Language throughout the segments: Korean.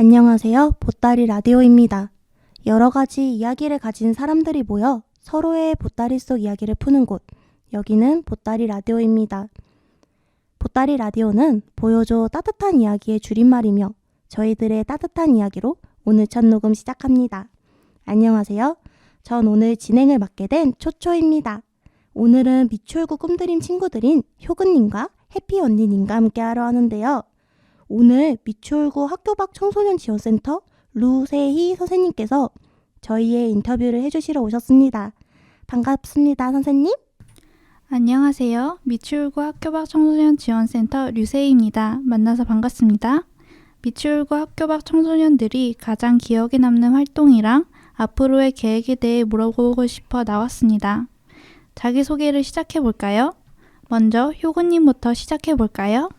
안녕하세요. 보따리 라디오입니다. 여러 가지 이야기를 가진 사람들이 모여 서로의 보따리 속 이야기를 푸는 곳. 여기는 보따리 라디오입니다. 보따리 라디오는 보여줘 따뜻한 이야기의 줄임말이며 저희들의 따뜻한 이야기로 오늘 첫 녹음 시작합니다. 안녕하세요. 전 오늘 진행을 맡게 된 초초입니다. 오늘은 미추홀구 꿈드림 친구들인 효근님과 해피 언니님과 함께하려 하는데요. 오늘 미추홀구 학교 밖 청소년 지원센터 루세희 선생님께서 저희의 인터뷰를 해주시러 오셨습니다. 반갑습니다, 선생님. 안녕하세요. 미추홀구 학교 밖 청소년 지원센터 류세희입니다. 만나서 반갑습니다. 미추홀구 학교 밖 청소년들이 가장 기억에 남는 활동이랑 앞으로의 계획에 대해 물어보고 싶어 나왔습니다. 자기소개를 시작해볼까요? 먼저 효근님부터 시작해볼까요?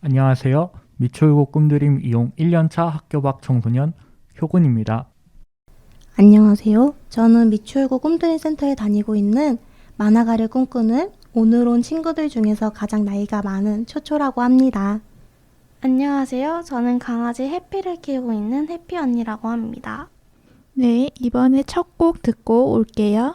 안녕하세요. 미추홀구 꿈드림 이용 1년차 학교 밖 청소년 효근입니다. 안녕하세요. 저는 미추홀구 꿈드림 센터에 다니고 있는 만화가를 꿈꾸는 오늘 온 친구들 중에서 가장 나이가 많은 초초라고 합니다. 안녕하세요. 저는 강아지 해피를 키우고 있는 해피 언니라고 합니다. 네, 이번에 첫 곡 듣고 올게요.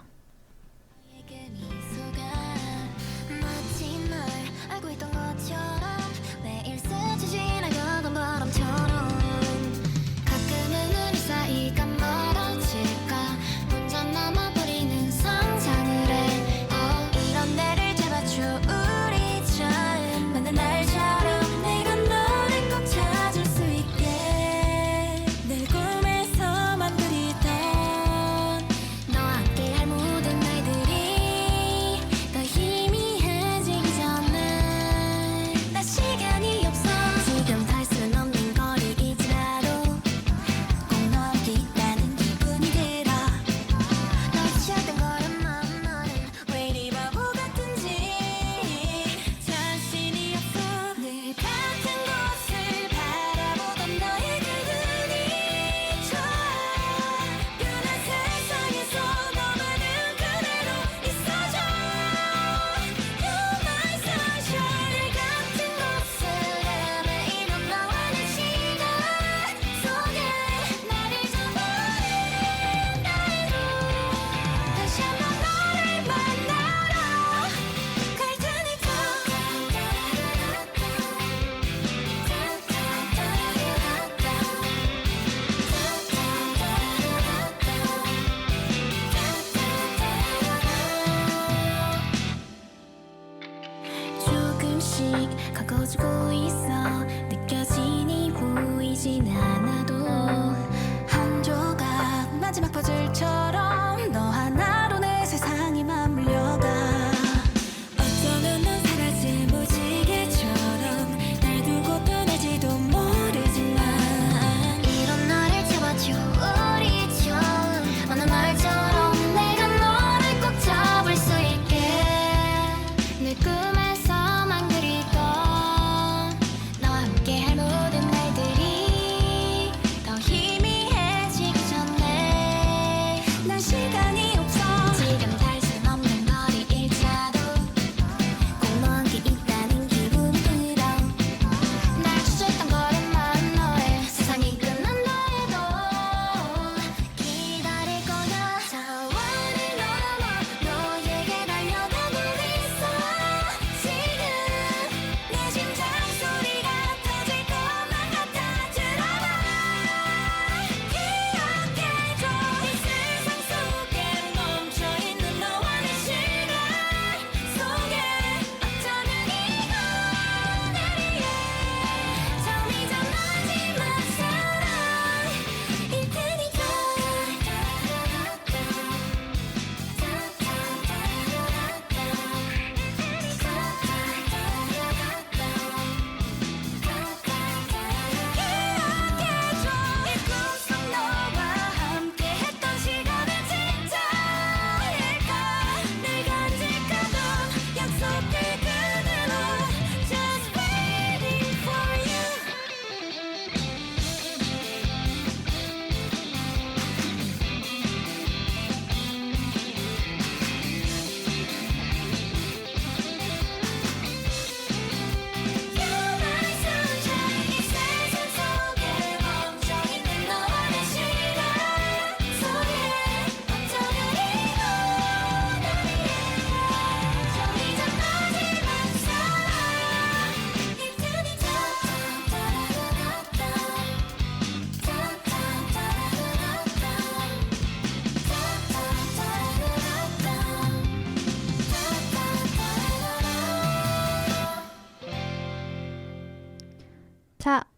너와 함께할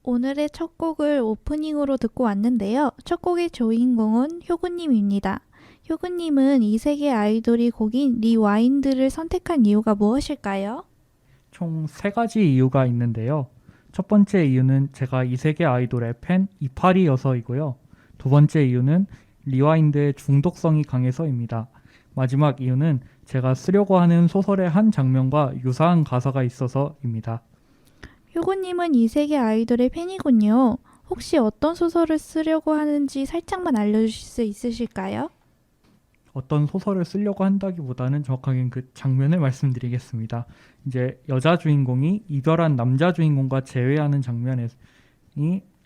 오늘의 첫 곡을 오프닝으로 듣고 왔는데요. 첫 곡의 주인공은 효구님입니다. 효구님은 이 세계 아이돌이 곡인 리와인드를 선택한 이유가 무엇일까요? 총 3가지 이유가 있는데요. 첫 번째 이유는 제가 이 세계 아이돌의 팬 이파리여서이고요. 두 번째 이유는 리와인드의 중독성이 강해서입니다. 마지막 이유는 제가 쓰려고 하는 소설의 한 장면과 유사한 가사가 있어서입니다. 효구님은 이 세계 아이돌의 팬이군요. 혹시 어떤 소설을 쓰려고 하는지 살짝만 알려주실 수 있으실까요? 어떤 소설을 쓰려고 한다기보다는 정확하게 그 장면을 말씀드리겠습니다. 이제 여자 주인공이 이별한 남자 주인공과 재회하는 장면이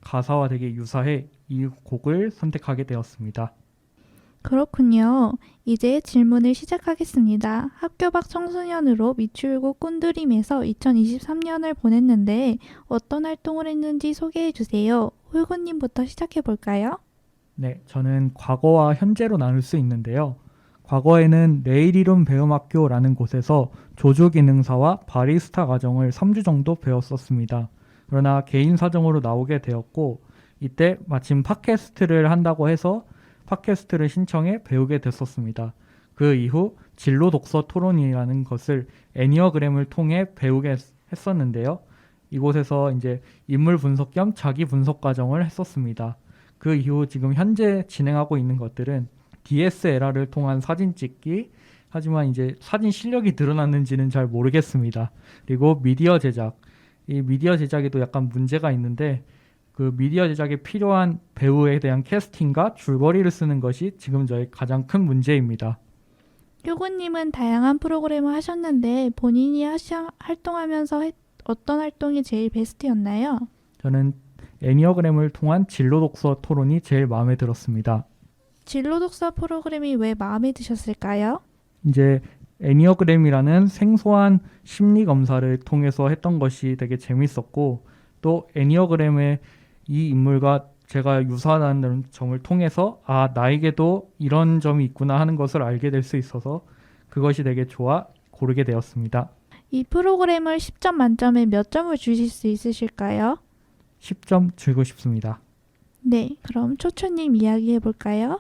가사와 되게 유사해 이 곡을 선택하게 되었습니다. 그렇군요. 이제 질문을 시작하겠습니다. 학교 밖 청소년으로 미추홀고 꿈드림에서 2023년을 보냈는데 어떤 활동을 했는지 소개해 주세요. 홀구님부터 시작해 볼까요? 네, 저는 과거와 현재로 나눌 수 있는데요. 과거에는 내일이론 배움학교라는 곳에서 조주기능사와 바리스타 과정을 3주 정도 배웠었습니다. 그러나 개인 사정으로 나오게 되었고 이때 마침 팟캐스트를 한다고 해서 팟캐스트를 신청해 배우게 됐었습니다. 그 이후 진로 독서 토론이라는 것을 애니어그램을 통해 배우게 했었는데요. 이곳에서 이제 인물 분석 겸 자기 분석 과정을 했었습니다. 그 이후 지금 현재 진행하고 있는 것들은 DSLR을 통한 사진 찍기, 하지만 이제 사진 실력이 늘어났는지는 잘 모르겠습니다. 그리고 미디어 제작, 이 미디어 제작에도 약간 문제가 있는데 그 미디어 제작에 필요한 배우에 대한 캐스팅과 줄거리를 쓰는 것이 지금 저의 가장 큰 문제입니다. 효구님은 다양한 프로그램을 하셨는데 본인이 활동하면서 어떤 활동이 제일 베스트였나요? 저는 애니어그램을 통한 진로 독서 토론이 제일 마음에 들었습니다. 진로 독서 프로그램이 왜 마음에 드셨을까요? 이제 애니어그램이라는 생소한 심리 검사를 통해서 했던 것이 되게 재밌었고 또 애니어그램의 이 인물과 제가 유사하다는 점을 통해서 아 나에게도 이런 점이 있구나 하는 것을 알게 될 수 있어서 그것이 되게 좋아 고르게 되었습니다. 이 프로그램을 10점 만점에 몇 점을 주실 수 있으실까요? 10점 주고 싶습니다. 네, 그럼 초초님 이야기해 볼까요?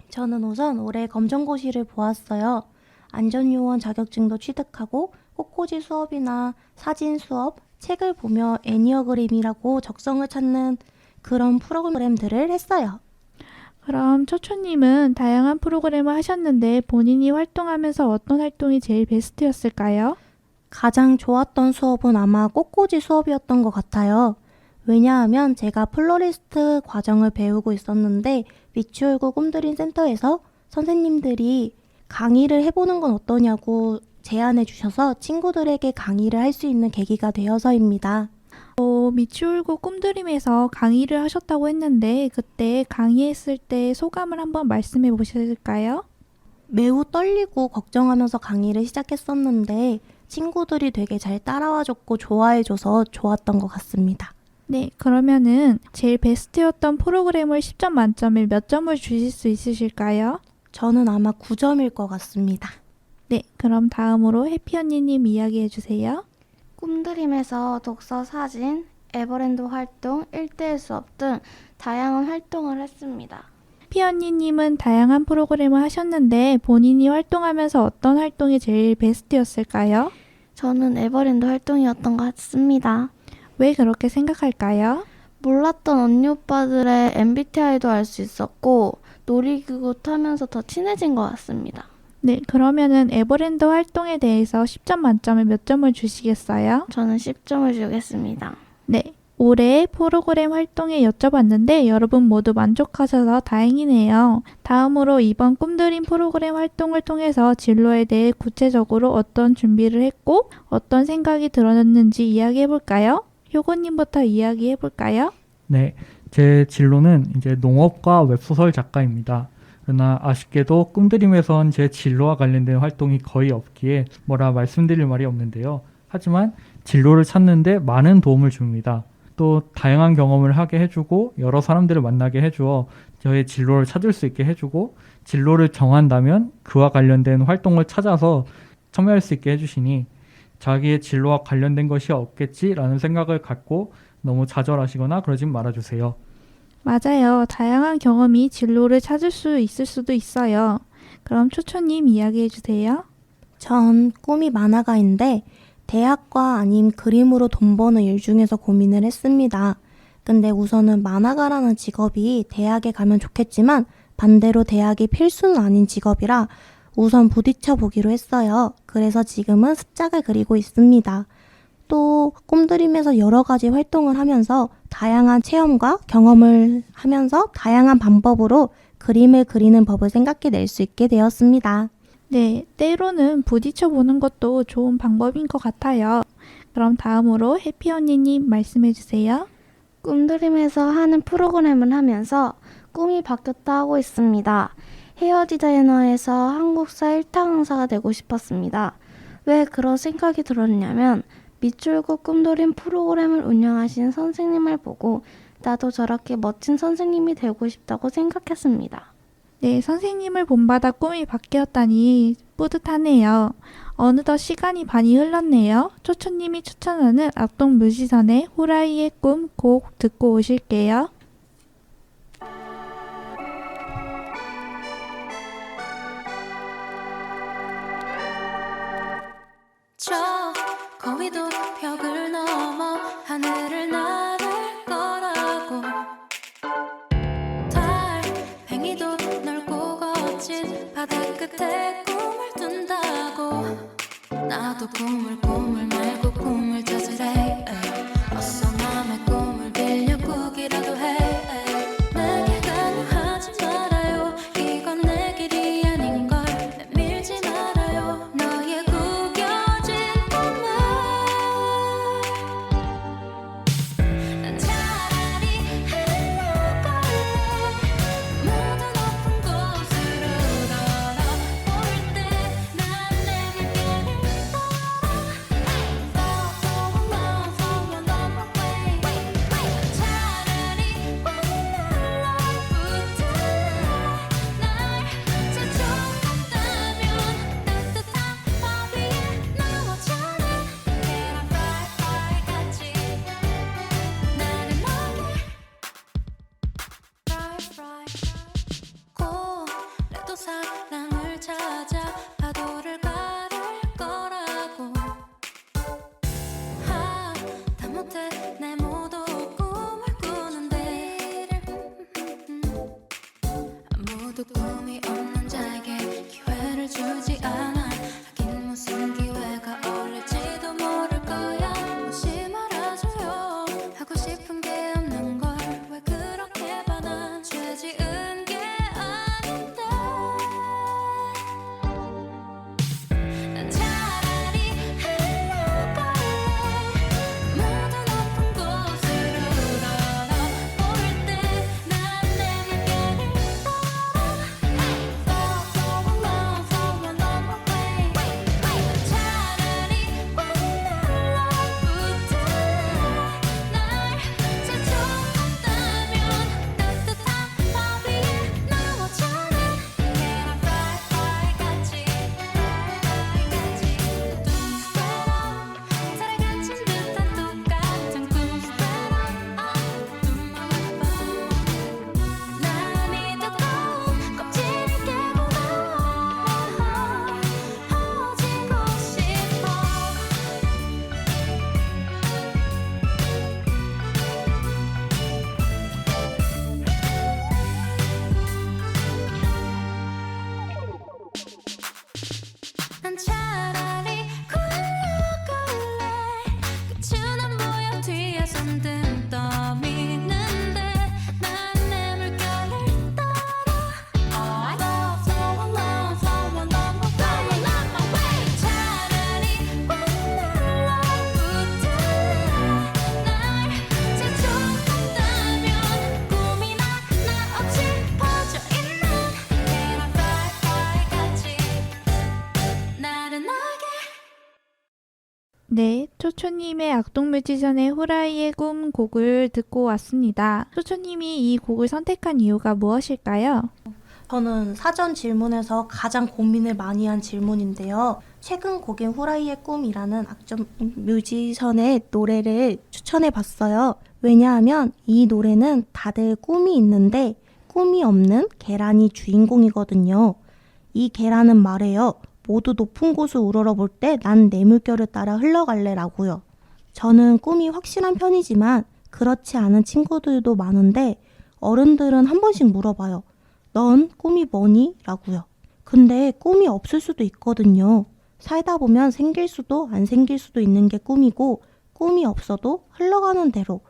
저는 우선 올해 검정고시를 보았어요. 안전요원 자격증도 취득하고 꽃꽂이 수업이나 사진 수업, 책을 보며 애니어그램이라고 적성을 찾는 그런 프로그램들을 했어요. 그럼 초초님은 다양한 프로그램을 하셨는데 본인이 활동하면서 어떤 활동이 제일 베스트였을까요? 가장 좋았던 수업은 아마 꽃꽂이 수업이었던 것 같아요. 왜냐하면 제가 플로리스트 과정을 배우고 있었는데 미추홀고 꿈드림 센터에서 선생님들이 강의를 해보는 건 어떠냐고 제안해 주셔서 친구들에게 강의를 할 수 있는 계기가 되어서입니다. 미추홀고 꿈드림에서 강의를 하셨다고 했는데 그때 강의했을 때 소감을 한번 말씀해 보실까요? 매우 떨리고 걱정하면서 강의를 시작했었는데 친구들이 되게 잘 따라와줬고 좋아해줘서 좋았던 것 같습니다. 네, 그러면은 제일 베스트였던 프로그램을 10점 만점에 몇 점을 주실 수 있으실까요? 저는 아마 9점일 것 같습니다. 네, 그럼 다음으로 해피 언니님 이야기해 주세요. 꿈드림에서 독서 사진, 에버랜드 활동, 1대1 수업 등 다양한 활동을 했습니다. 해피 언니님은 다양한 프로그램을 하셨는데 본인이 활동하면서 어떤 활동이 제일 베스트였을까요? 저는 에버랜드 활동이었던 것 같습니다. 왜 그렇게 생각할까요? 몰랐던 언니 오빠들의 MBTI도 알 수 있었고 놀이기구 타면서 더 친해진 것 같습니다. 네, 그러면은 에버랜드 활동에 대해서 10점 만점에 몇 점을 주시겠어요? 저는 10점을 주겠습니다. 네, 올해 프로그램 활동에 여쭤봤는데 여러분 모두 만족하셔서 다행이네요. 다음으로 이번 꿈드림 프로그램 활동을 통해서 진로에 대해 구체적으로 어떤 준비를 했고 어떤 생각이 들었는지 이야기해볼까요? 효고님부터 이야기해볼까요? 네, 제 진로는 이제 농업과 웹소설 작가입니다. 그러나 아쉽게도 꿈드림에선 제 진로와 관련된 활동이 거의 없기에 뭐라 말씀드릴 말이 없는데요. 하지만 진로를 찾는데 많은 도움을 줍니다. 또 다양한 경험을 하게 해주고 여러 사람들을 만나게 해주어 저의 진로를 찾을 수 있게 해주고 진로를 정한다면 그와 관련된 활동을 찾아서 참여할 수 있게 해주시니 자기의 진로와 관련된 것이 없겠지라는 생각을 갖고 너무 좌절하시거나 그러진 말아주세요. 맞아요. 다양한 경험이 진로를 찾을 수 있을 수도 있어요. 그럼 초초님 이야기해 주세요. 전 꿈이 만화가인데 대학과 아님 그림으로 돈 버는 일 중에서 고민을 했습니다. 근데 우선은 만화가라는 직업이 대학에 가면 좋겠지만 반대로 대학이 필수는 아닌 직업이라 우선 부딪혀 보기로 했어요. 그래서 지금은 습작을 그리고 있습니다. 또 꿈드림에서 여러 가지 활동을 하면서 다양한 체험과 경험을 하면서 다양한 방법으로 그림을 그리는 법을 생각해낼 수 있게 되었습니다. 네, 때로는 부딪혀 보는 것도 좋은 방법인 것 같아요. 그럼 다음으로 해피 언니님 말씀해 주세요. 꿈드림에서 하는 프로그램을 하면서 꿈이 바뀌었다 하고 있습니다. 헤어 디자이너에서 한국사 1타 강사가 되고 싶었습니다. 왜 그런 생각이 들었냐면 밑줄곧 꿈드림 프로그램을 운영하신 선생님을 보고 나도 저렇게 멋진 선생님이 되고 싶다고 생각했습니다. 네, 선생님을 본받아 꿈이 바뀌었다니 뿌듯하네요. 어느덧 시간이 많이 흘렀네요. 초초님이 추천하는 악동 뮤지션의 후라이의 꿈 곡 듣고 오실게요. 저 거위도 벽을 넘어 하늘을 나를 거라고 달팽이도 넓고 거친 바다 끝에 꿈을 둔다고 나도 꿈을 말고 꿈을 찾으래 어서 남의 꿈을 빌려 꾸기라도 해 내게 강요하지 말아요 이건 내 길이 아닌걸 내밀지 말아요 너의 구겨진 꿈을 난 차라리 흘러갈래 모두 높은 곳으로 걸어올 때 난 내 물결을 고래도 사랑을 찾아 파도를 가를 거라고 다 못해 내 모두 꿈을 꾸는데 아무도 꿈이 없는 자에게 기회를 주지 않아 하긴 무슨 기회가 어울릴지도 모를 거야 혹시 말아줘요 하고 싶은 게 없는 걸 왜 그렇게 봐난 죄 지은 게 아닌데 난 차라리 흘러갈래 모두 높은 곳으로 걸어올 때 난 내 물결을 난 차라리 눌러붙은 날 재촉한다면 따뜻한 밥 위에 넘어져는 Can I fly fly 같이 뚱스테라 살에 갇힌 듯한 똑같은 꿈스테라 눈만 봐 난 이 뜨거운 껍질을 깨고 퍼지고 싶어 난 차라리 굴러갈래 끝은 안 보여 뒤에선 등 떠미는데 난 내 물결을 따라 Flow along, flow along my way 차라리 눌러붙은 날 재촉한다면 꿈이나 나 없이 퍼져있는 Can I fly fly 같이 나른하게 네, 초초님의 악동 뮤지션의 후라이의 꿈 곡을 듣고 왔습니다. 초초님이 이 곡을 선택한 이유가 무엇일까요? 저는 사전 질문에서 가장 고민을 많이 한 질문인데요. 최근 곡인 후라이의 꿈이라는 악동 뮤지션의 노래를 추천해 봤어요. 왜냐하면 이 노래는 다들 꿈이 있는데 꿈이 없는 계란이 주인공이거든요. 이 계란은 말해요. 모두 높은 곳을 우러러볼 때 난 내 물결을 따라 흘러갈래 라고요. 저는 꿈이 확실한 편이지만 그렇지 않은 친구들도 많은데 어른들은 한 번씩 물어봐요. 넌 꿈이 뭐니? 라고요. 근데 꿈이 없을 수도 있거든요. 살다 보면 생길 수도 안 생길 수도 있는 게 꿈이고 꿈이 없어도 흘러가는 대로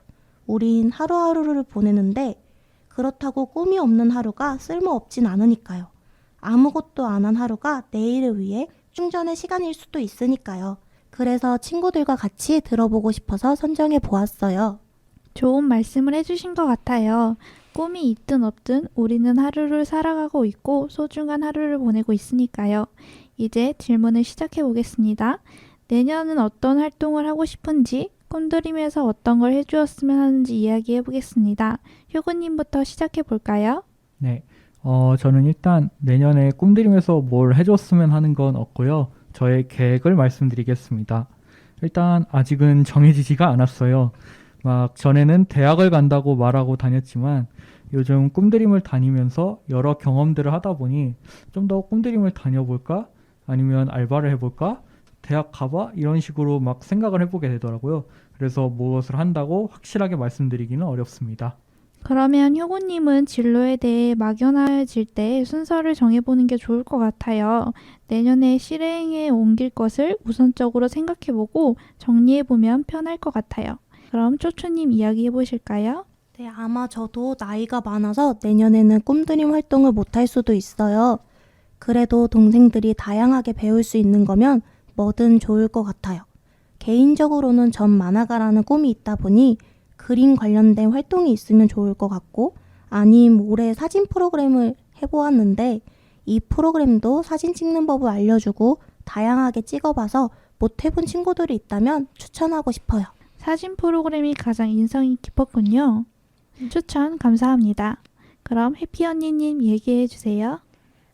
우린 하루하루를 보내는데 그렇다고 꿈이 없는 하루가 쓸모없진 않으니까요. 아무것도 안 한 하루가 내일을 위해 충전의 시간일 수도 있으니까요. 그래서 친구들과 같이 들어보고 싶어서 선정해 보았어요. 좋은 말씀을 해주신 것 같아요. 꿈이 있든 없든 우리는 하루를 살아가고 있고 소중한 하루를 보내고 있으니까요. 이제 질문을 시작해 보겠습니다. 내년은 어떤 활동을 하고 싶은지, 꿈드림에서 어떤 걸 해주었으면 하는지 이야기해 보겠습니다. 효구님부터 시작해 볼까요? 네. 저는 일단 내년에 꿈드림에서 뭘 해줬으면 하는 건 없고요. 저의 계획을 말씀드리겠습니다. 일단 아직은 정해지지가 않았어요. 막 전에는 대학을 간다고 말하고 다녔지만 요즘 꿈드림을 다니면서 여러 경험들을 하다 보니 좀 더 꿈드림을 다녀볼까? 아니면 알바를 해볼까? 대학 가봐? 이런 식으로 막 생각을 해보게 되더라고요. 그래서 무엇을 한다고 확실하게 말씀드리기는 어렵습니다. 그러면 효구님은 진로에 대해 막연해질 때 순서를 정해보는 게 좋을 것 같아요. 내년에 실행에 옮길 것을 우선적으로 생각해보고 정리해보면 편할 것 같아요. 그럼 쪼쪼님 이야기해 보실까요? 네, 아마 저도 나이가 많아서 내년에는 꿈드림 활동을 못할 수도 있어요. 그래도 동생들이 다양하게 배울 수 있는 거면 뭐든 좋을 것 같아요. 개인적으로는 전 만화가라는 꿈이 있다 보니 그림 관련된 활동이 있으면 좋을 것 같고 아님 올해 사진 프로그램을 해보았는데 이 프로그램도 사진 찍는 법을 알려주고 다양하게 찍어봐서 못 해본 친구들이 있다면 추천하고 싶어요. 사진 프로그램이 가장 인상이 깊었군요. 추천 감사합니다. 그럼 해피 언니님 얘기해 주세요.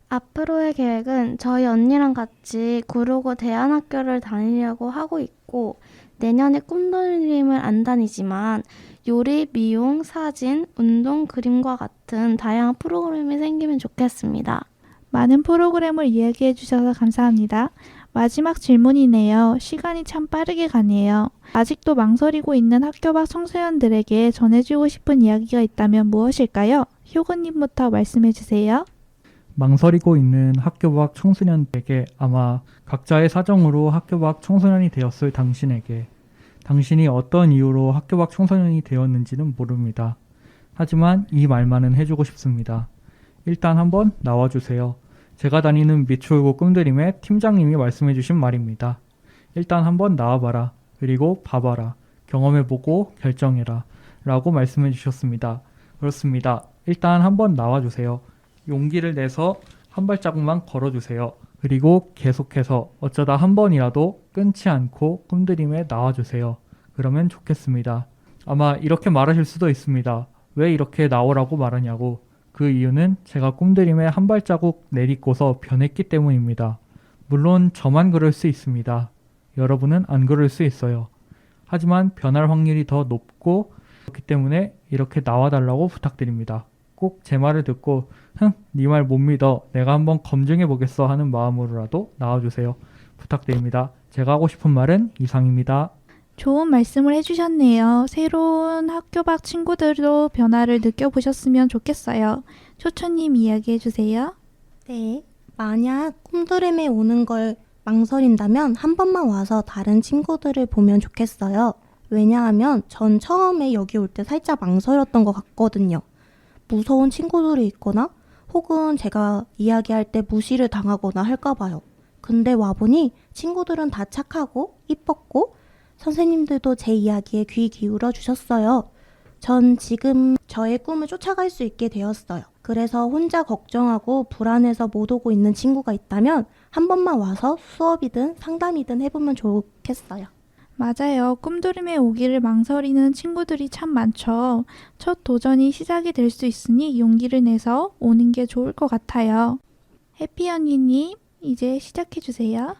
앞으로의 계획은 저희 언니랑 같이 구로구 대안학교를 다니려고 하고 있고 내년에 꿈드림을 안 다니지만 요리, 미용, 사진, 운동, 그림과 같은 다양한 프로그램이 생기면 좋겠습니다. 많은 프로그램을 이야기해 주셔서 감사합니다. 마지막 질문이네요. 시간이 참 빠르게 가네요. 아직도 망설이고 있는 학교 밖 청소년들에게 전해주고 싶은 이야기가 있다면 무엇일까요? 효구님부터 말씀해 주세요. 망설이고 있는 학교 밖 청소년에게 아마 각자의 사정으로 학교 밖 청소년이 되었을 당신에게 당신이 어떤 이유로 학교 밖 청소년이 되었는지는 모릅니다. 하지만 이 말만은 해주고 싶습니다. 일단 한번 나와주세요. 제가 다니는 미추홀고 꿈드림의 팀장님이 말씀해주신 말입니다. 일단 한번 나와봐라. 그리고 봐봐라. 경험해보고 결정해라. 라고 말씀해주셨습니다. 그렇습니다. 일단 한번 나와주세요. 용기를 내서 한 발자국만 걸어주세요. 그리고 계속해서 어쩌다 한 번이라도 끊지 않고 꿈드림에 나와주세요. 그러면 좋겠습니다. 아마 이렇게 말하실 수도 있습니다. 왜 이렇게 나오라고 말하냐고. 그 이유는 제가 꿈드림에 한 발자국 내딛고서 변했기 때문입니다. 물론 저만 그럴 수 있습니다. 여러분은 안 그럴 수 있어요. 하지만 변할 확률이 더 높고 그렇기 때문에 이렇게 나와달라고 부탁드립니다. 꼭 제 말을 듣고 네 말 못 믿어. 내가 한번 검증해 보겠어 하는 마음으로라도 나와주세요. 부탁드립니다. 제가 하고 싶은 말은 이상입니다. 좋은 말씀을 해주셨네요. 새로운 학교 밖 친구들도 변화를 느껴보셨으면 좋겠어요. 초초님 이야기해 주세요. 네, 만약 꿈드림에 오는 걸 망설인다면 한 번만 와서 다른 친구들을 보면 좋겠어요. 왜냐하면 전 처음에 여기 올 때 살짝 망설였던 것 같거든요. 무서운 친구들이 있거나 혹은 제가 이야기할 때 무시를 당하거나 할까 봐요. 근데 와보니 친구들은 다 착하고 이뻤고 선생님들도 제 이야기에 귀 기울여 주셨어요. 전 지금 저의 꿈을 쫓아갈 수 있게 되었어요. 그래서 혼자 걱정하고 불안해서 못 오고 있는 친구가 있다면 한 번만 와서 수업이든 상담이든 해보면 좋겠어요. 맞아요. 꿈드림에 오기를 망설이는 친구들이 참 많죠. 첫 도전이 시작이 될 수 있으니 용기를 내서 오는 게 좋을 것 같아요. 해피 언니님, 이제 시작해 주세요.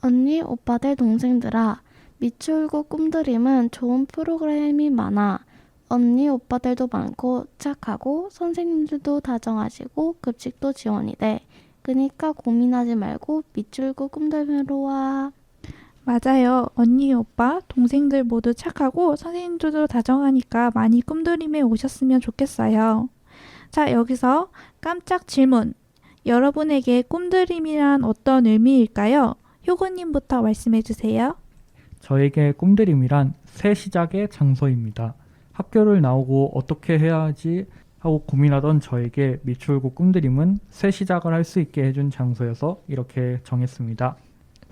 언니, 오빠들, 동생들아, 미추홀고 꿈드림은 좋은 프로그램이 많아. 언니 오빠들도 많고 착하고 선생님들도 다정하시고 급식도 지원이 돼. 그니까 고민하지 말고 밑줄고 꿈들으러 와. 맞아요. 언니, 오빠, 동생들 모두 착하고 선생님들도 다정하니까 많이 꿈드림에 오셨으면 좋겠어요. 자, 여기서 깜짝 질문. 여러분에게 꿈드림이란 어떤 의미일까요? 효구님부터 말씀해 주세요. 저에게 꿈드림이란 새 시작의 장소입니다. 학교를 나오고 어떻게 해야 하지 하고 고민하던 저에게 미추홀고 꿈드림은 새 시작을 할 수 있게 해준 장소여서 이렇게 정했습니다.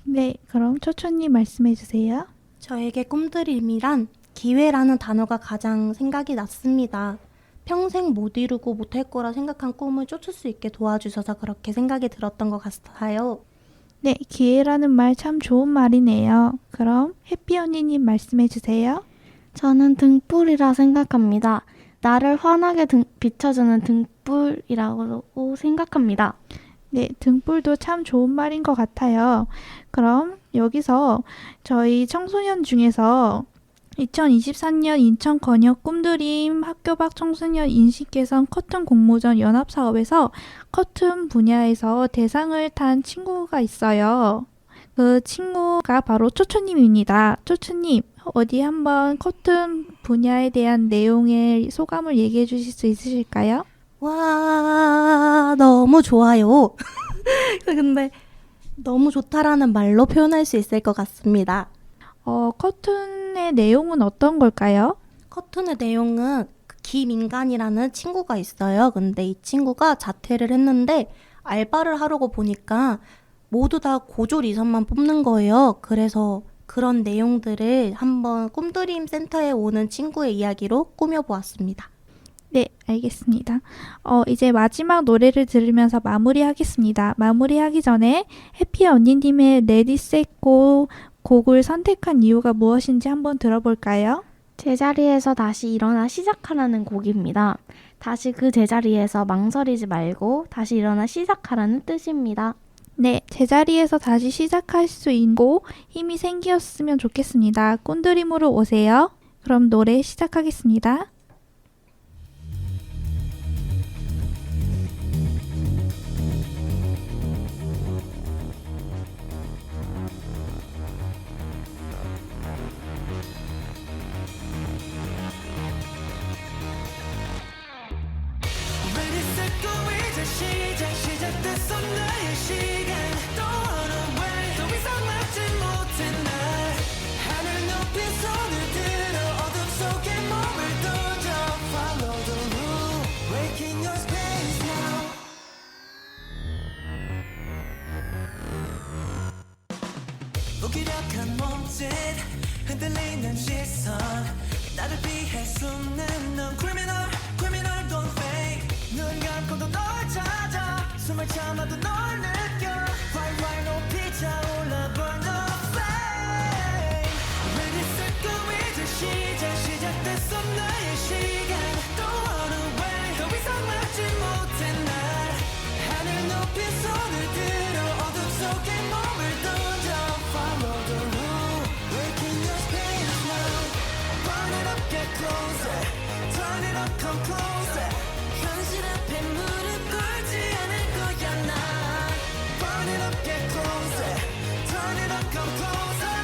네, 그럼 초초님 말씀해 주세요. 저에게 꿈드림이란 기회라는 단어가 가장 생각이 났습니다. 평생 못 이루고 못할 거라 생각한 꿈을 쫓을 수 있게 도와주셔서 그렇게 생각이 들었던 것 같아요. 네, 기회라는 말 참 좋은 말이네요. 그럼 해피 언니님 말씀해 주세요. 저는 등불이라 생각합니다. 나를 환하게 비춰주는 등불이라고 생각합니다. 네, 등불도 참 좋은 말인 것 같아요. 그럼 여기서 저희 청소년 중에서 2023년 인천 건역 꿈드림 학교 밖 청소년 인식 개선 커튼 공모전 연합 사업에서 커튼 분야에서 대상을 탄 친구가 있어요. 그 친구가 바로 초초님입니다. 초초님, 어디 한번 커튼 분야에 대한 내용의 소감을 얘기해 주실 수 있으실까요? 와, 너무 좋아요. 근데 너무 좋다라는 말로 표현할 수 있을 것 같습니다. 커튼의 내용은 어떤 걸까요? 커튼의 내용은 그 김인간이라는 친구가 있어요. 근데 이 친구가 자퇴를 했는데 알바를 하려고 보니까 모두 다 고졸 이상만 뽑는 거예요. 그래서 그런 내용들을 한번 꿈드림 센터에 오는 친구의 이야기로 꾸며보았습니다. 네, 알겠습니다. 이제 마지막 노래를 들으면서 마무리하겠습니다. 마무리하기 전에 해피 언니님의 레디 셋고 곡을 선택한 이유가 무엇인지 한번 들어볼까요? 제자리에서 다시 일어나 시작하라는 곡입니다. 다시 그 제자리에서 망설이지 말고 다시 일어나 시작하라는 뜻입니다. 네, 제자리에서 다시 시작할 수 있고 힘이 생겼으면 좋겠습니다. 꿈드림으로 오세요. 그럼 노래 시작하겠습니다. Ready, set, go 이제 시작됐어 나의 시간 또 run away 더 이상 막지 못해 날 하늘 높이 손을 들어 어둠 속에 몸을 던져 Follow the rule Waking your space now 무기력한 몸짓 흔들리는 시선 나를 피할 수는 넌 criminal criminal don't fake 눈 감고도 널 찾아 숨을 참아도 널 느껴 활활 높이 차올라 burn the flame Ready set go 이제 시작됐어 나의 시간 또 run away 더 이상 막지 못해 날 하늘 높이 손을 들어 어둠 속에 몸을 던져 Follow the rule Waking your space now Burn it up get closer Turn it up come closer 현실 앞에 무릎 꿇지 않을 거야 나 Burn it up get closer Turn it up come closer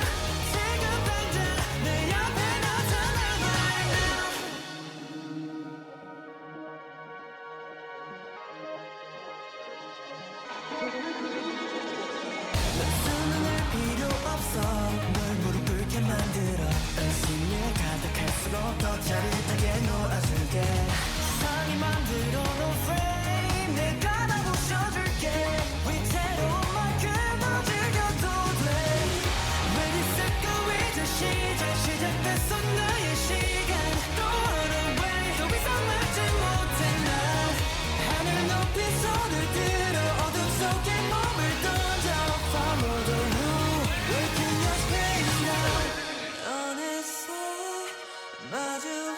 지금 당장 내 옆에 나타나 right now 수능할 필요 없어 널 무릎 꿇게 만들어 의심에 가득할수록 더 짜릿하게 놓아줄게 상이 만들어 놓은 frame 내가 다 부셔줄게 위태로운 만큼 더 즐겨도 돼 Ready set go 이제 시작됐어 나의 시간 또 run away 더 이상 막지 못해 날 하늘 높이 손을 들어 어둠 속에 몸을 던져 Follow the rule Waking your space now 어느새 마주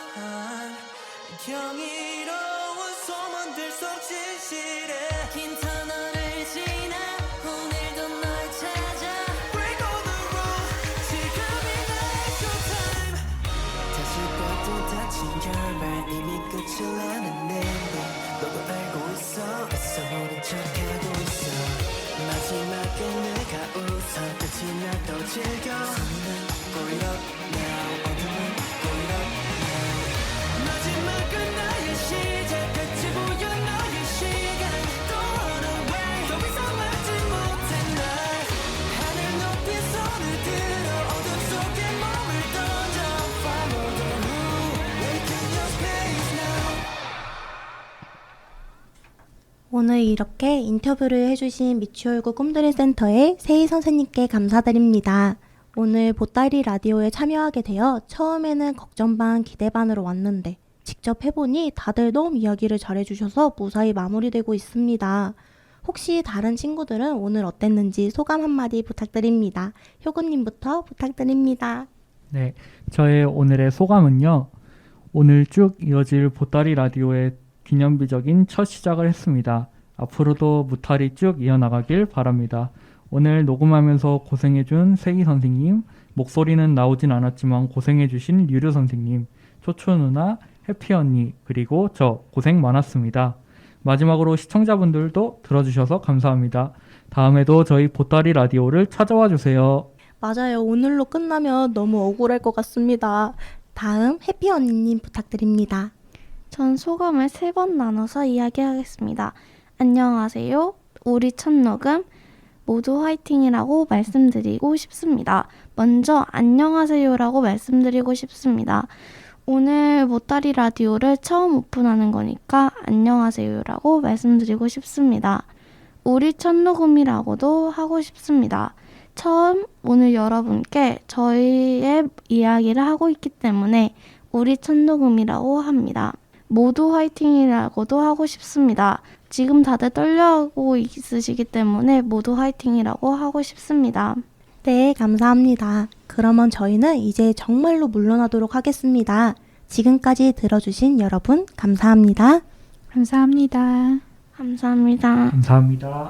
오늘 이렇게 인터뷰를 해주신 미추홀구 꿈드림 센터의 세희 선생님께 감사드립니다. 오늘 보따리 라디오에 참여하게 되어 처음에는 걱정 반 기대 반으로 왔는데 직접 해보니 다들 너무 이야기를 잘해주셔서 무사히 마무리되고 있습니다. 혹시 다른 친구들은 오늘 어땠는지 소감 한마디 부탁드립니다. 효구님부터 부탁드립니다. 네, 저의 오늘의 소감은요. 오늘 쭉 이어질 보따리 라디오의 기념비적인 첫 시작을 했습니다. 앞으로도 무탈이 쭉 이어나가길 바랍니다. 오늘 녹음하면서 고생해준 세희 선생님, 목소리는 나오진 않았지만 고생해주신 류류 선생님, 초초 누나, 해피 언니, 그리고 저 고생 많았습니다. 마지막으로 시청자분들도 들어주셔서 감사합니다. 다음에도 저희 보따리 라디오를 찾아와 주세요. 맞아요. 오늘로 끝나면 너무 억울할 것 같습니다. 다음 해피 언니님 부탁드립니다. 전 소감을 3번 나눠서 이야기하겠습니다. 안녕하세요. 우리 첫 녹음 모두 화이팅이라고 말씀드리고 싶습니다. 먼저 안녕하세요라고 말씀드리고 싶습니다. 오늘 보따리 라디오를 처음 오픈하는 거니까 안녕하세요라고 말씀드리고 싶습니다. 우리 첫 녹음이라고도 하고 싶습니다. 처음 오늘 여러분께 저희의 이야기를 하고 있기 때문에 우리 첫 녹음이라고 합니다. 모두 화이팅이라고도 하고 싶습니다. 지금 다들 떨려하고 있으시기 때문에 모두 화이팅이라고 하고 싶습니다. 네, 감사합니다. 그러면 저희는 이제 정말로 물러나도록 하겠습니다. 지금까지 들어주신 여러분 감사합니다. 감사합니다. 감사합니다. 감사합니다.